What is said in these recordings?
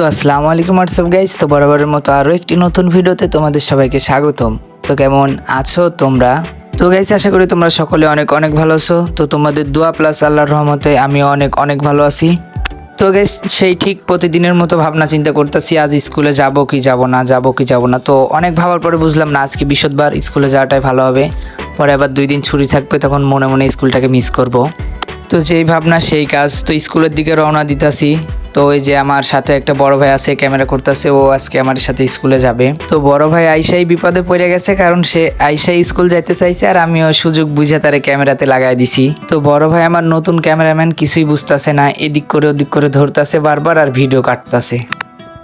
তো আসসালামু আলাইকুম হোয়াটসঅ্যাপ গাইস। তো বরাবরের মতো আরও একটি নতুন ভিডিওতে তোমাদের সবাইকে স্বাগতম। তো কেমন আছো তোমরা? তো গাইস আশা করি তোমরা সকলে অনেক অনেক ভালো আছো। তো তোমাদের দোয়া প্লাস আল্লাহর রহমতে আমিও অনেক অনেক ভালো আছি। তো গাইস সেই ঠিক প্রতিদিনের মতো ভাবনা চিন্তা করতেছি আজ স্কুলে যাব কি যাব না। তো অনেক ভাবার পরে বুঝলাম না, আজকে বৃহস্পতিবার, স্কুলে যাওয়াটাই ভালো হবে। পরে আবার 2 দিন ছুটি থাকবে, তখন মনে মনে স্কুলটাকে মিস করব। তো যেই ভাবনা সেই কাজ। তো স্কুলের দিকে রওনা দিতাছি। তো ওই যে আমার সাথে একটা বড় ভাই আছে, ক্যামেরা করতেছে, ও আজকে আমার সাথে স্কুলে যাবে। তো বড় ভাই আইসাই বিপদে পড়ে গেছে, কারণ সে আইসাই স্কুল যাইতে চাইছে আর আমিও সুযোগ বুঝে তারে ক্যামেরাতে লাগাই দিছি। তো বড় ভাই আমার নতুন ক্যামেরাম্যান, কিছুই বুঝতেছে না, এদিক করে ওদিক করে ধরতেছে বারবার আর ভিডিও কাটতেছে।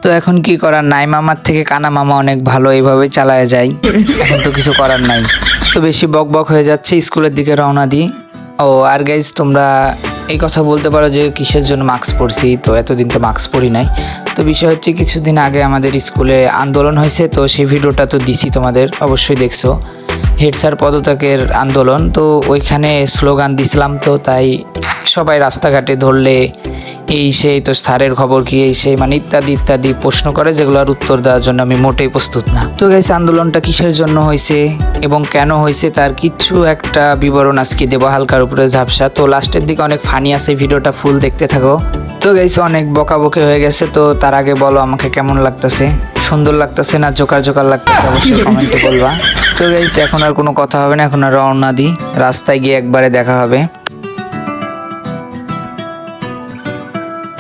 তো এখন কি করার, নাই মামার থেকে কানা মামা অনেক ভালো, এইভাবেই চালায় যায়। এখন তো কিছু করার নাই। তো বেশি বক বক হয়ে যাচ্ছে, স্কুলের দিকে রওনা দিই। ও আর গাইজ তোমরা এই কথা বলতে পারো যে কিসের জন্য মাস্ক পরছি। তো এতদিন তো মাস্ক পরি নাই। তো বিষয় হচ্ছে কিছুদিন আগে আমাদের স্কুলে আন্দোলন হয়েছে, তো সেই ভিডিওটা তো দিছি, তোমাদের অবশ্যই দেখছো। হেড স্যার পদত্যাগের আন্দোলন, তো ওইখানে স্লোগান দিছিলাম। তো তাই সবাই রাস্তাঘাটে ধরলে এই সেই, তো স্যারের খবর কি, এই সেই, মানে ইত্যাদি ইত্যাদি প্রশ্ন করে, যেগুলোর উত্তর দেওয়ার জন্য আমি মোটেই প্রস্তুত না। তো গাইস আন্দোলনটা কিসের জন্য হয়েছে এবং কেন হয়েছে তার কিছু একটা বিবরণ আজকে দেবো, হালকার উপরে ঝাপসা। তো লাস্টের দিকে অনেক ফানি আছে, ভিডিওটা ফুল দেখতে থাকো। তো গাইস অনেক বকাবকি হয়ে গেছে। তো তার আগে বলো আমাকে কেমন লাগতেছে, সুন্দর লাগতেছে না জোকার জোকার লাগতেছে, অবশ্যই কমেন্টে বলবা। তো গাইস এখন আর কোনো কথা হবে না, এখন আর রওনা দিই, রাস্তায় গিয়ে একবারে দেখা হবে।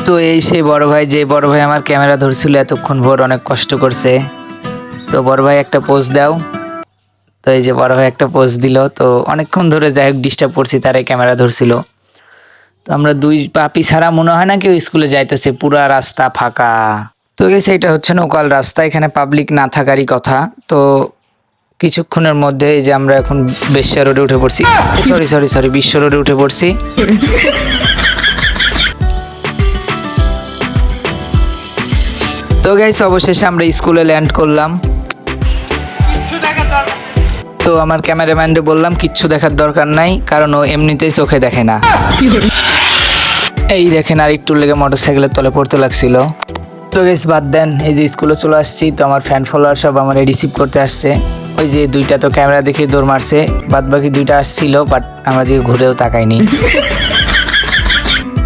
তো এই সেই বড় ভাই, যে বড় ভাই আমার ক্যামেরা ধরছিল এতক্ষণ ভোর, অনেক কষ্ট করছে। তো বড় ভাই একটা পোজ দাও। তো এই যে বড় ভাই একটা পোজ দিল। তো অনেকক্ষণ ধরে যাই হোক ডিস্টার্ব করছি, তারাই ক্যামেরা ধরছিল। তো আমরা দুই পাপি ছাড়া মনে হয় না কেউ স্কুলে যাইতেছে, পুরা রাস্তা ফাঁকা। তো গেছে এটা হচ্ছে লোকাল রাস্তা, এখানে পাবলিক না থাকারই কথা। তো কিছুক্ষণের মধ্যে এই যে আমরা এখন বেশ্যা রোডে উঠে পড়ছি, সরি বিশ্ব রোডে উঠে পড়ছি। তো গাইস অবশেষে আমরা স্কুলে ল্যান্ড করলাম। তো আমার ক্যামেরাম্যানকে বললাম কিচ্ছু দেখার দরকার নাই, কারণ ও এমনিতেই চোখে দেখে না। এই দেখেন আর একটু লেগে মোটরসাইকেলের তলে পড়তে লাগছিল। তো গাইস বাদ দেন, এই যে স্কুলে চলে আসছি। তো আমার ফ্যান ফলোয়ার সব আমার রিসিভ করতে আসছে। ওই যে দুইটা তো ক্যামেরা দেখে দৌড় মারছে, বাদ বাকি দুইটা আসছিল, বাট আমরা দিকে ঘুরেও তাকাইনি।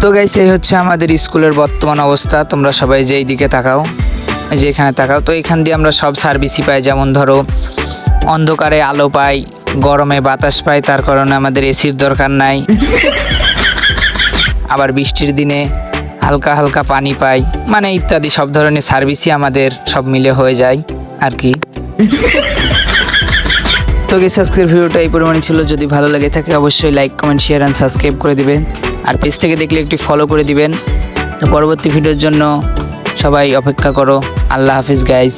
তো গাইস এই হচ্ছে আমাদের স্কুলের বর্তমান অবস্থা। তোমরা সবাই যে এইদিকে তাকাও, এই যে এখানে তাকাও। তো এখান দিয়ে আমরা সব সার্ভিসই পাই, যেমন ধরো অন্ধকারে আলো পাই, গরমে বাতাস পাই, তার কারণে আমাদের এসির দরকার নাই। আবার বৃষ্টির দিনে হালকা হালকা পানি পাই, মানে ইত্যাদি সব ধরনের সার্ভিসই আমাদের সব মিলে হয়ে যায় আর কি। তো গাইস আজকের ভিডিওটা এই পরিমাণে ছিল। যদি ভালো লাগে থাকে অবশ্যই like comment share and subscribe করে দিবেন, আর পেজ থেকে দেখলে একটি ফলো করে দিবেন। তো পরবর্তী ভিডিওর জন্য সবাই অপেক্ষা করো। আল্লাহ হাফিজ গাইস।